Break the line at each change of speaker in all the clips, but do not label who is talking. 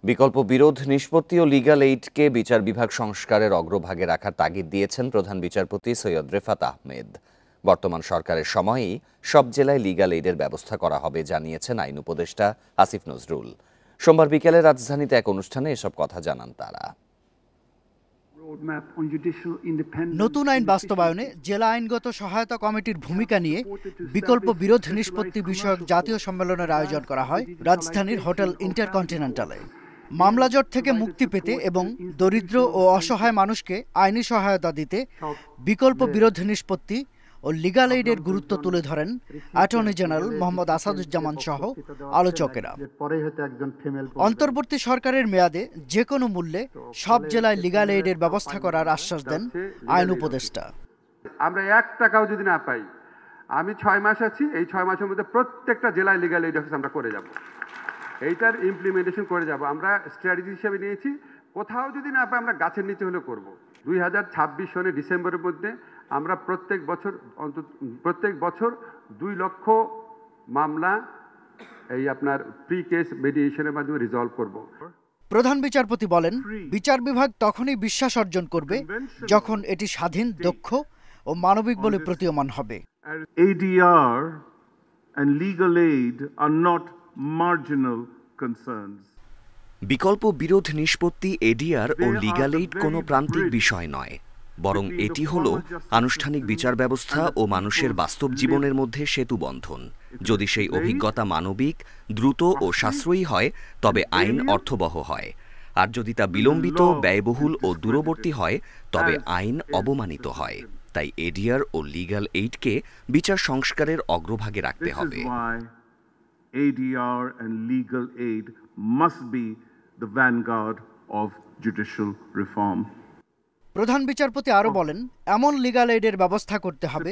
বিকল্প বিরোধ নিষ্পত্তি ও লিগ্যাল এইডকে বিচার বিভাগ সংস্কারের অগ্রভাগে রাখার তাগিদ দিয়েছেন প্রধান বিচারপতি সৈয়দ রেফাত আহমেদ। বর্তমান সরকারের সময়েই সব জেলায় লিগ্যাল এইডের ব্যবস্থা করা হবে জানিয়েছেন আইন উপদেষ্টা আসিফ নজরুল। সোমবার বিকেলে রাজধানীতে এক অনুষ্ঠানে এসব কথা জানান তারা।
নতুন আইন বাস্তবায়নে জেলা আইনগত সহায়তা কমিটির ভূমিকা নিয়ে বিকল্প বিরোধ নিষ্পত্তি বিষয়ক জাতীয় সম্মেলনের আয়োজন করা হয় রাজধানীর হোটেল ইন্টারকন্টিনেন্টালে। মামলাজট থেকে মুক্তি পেতে এবং দরিদ্র ও অসহায় মানুষকে আইনি সহায়তা দিতে বিকল্প বিরোধ নিষ্পত্তি ও লিগ্যাল এইডের গুরুত্ব তুলে ধরেন অ্যাটর্নি জেনারেল মোহাম্মদ আসাদুজ্জামান সহ আলোচকেরা। অন্তর্বর্তী সরকারের মেয়াদে যে কোনো মূল্যে সব জেলায় লিগ্যাল এইডের ব্যবস্থা করার আশ্বাস দেন আইন উপদেষ্টা।
আমরা 1 টাকাও যদি না পাই, আমি 6 মাস আছি, এই 6 মাসের মধ্যে প্রত্যেকটা জেলায় লিগ্যাল এইড অফিস আমরা করে যাব, এইটার ইমপ্লিমেন্টেশন করে যাব। আমরা স্ট্র্যাটেজি হিসেবে নিয়েছি, কোথাও যদি না পাই আমরা গাছের নিচে হলে করব। 2026 সনে ডিসেম্বরের মধ্যে আমরা প্রত্যেক বছর 2 লক্ষ মামলা এই আপনার প্রি কেস মেডিয়েশনের মাধ্যমে রিজলভ করব।
প্রধান বিচারপতি বলেন, বিচার বিভাগ তখনই বিশ্বাস অর্জন করবে যখন এটি স্বাধীন, দক্ষ ও মানবিক বলে প্রতীয়মান হবে।
ADR and legal aid are not marginal concerns.
বিকল্প বিরোধ নিষ্পত্তি এডিআর ও লিগ্যাল এইড কোনো প্রান্তিক বিষয় নয়, বরং এটি হলো আনুষ্ঠানিক বিচার ব্যবস্থা ও মানুষের বাস্তব জীবনের মধ্যে সেতুবন্ধন। যদি সেই অভিজ্ঞতা মানবিক, দ্রুত ও সাশ্রয়ী হয় তবে আইন অর্থবহ হয়, আর যদি তা বিলম্বিত, ব্যয়বহুল ও দূরবর্তী হয় তবে আইন অবমানিত হয়। তাই এডিআর ও লিগ্যাল এইডকে বিচার সংস্কারের অগ্রভাগে রাখতে হবে।
ADR and legal aid must be the vanguard of judicial reform.
প্রধান বিচারপতি আরও বলেন, এমন লিগ্যাল এইডের ব্যবস্থা করতে হবে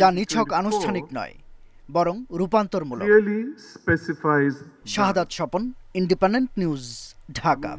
যা নিছক আনুষ্ঠানিক নয়, বরং রূপান্তরমূলক। শাহাদাত স্বপন, ইন্ডিপেন্ডেন্ট নিউজ, ঢাকা।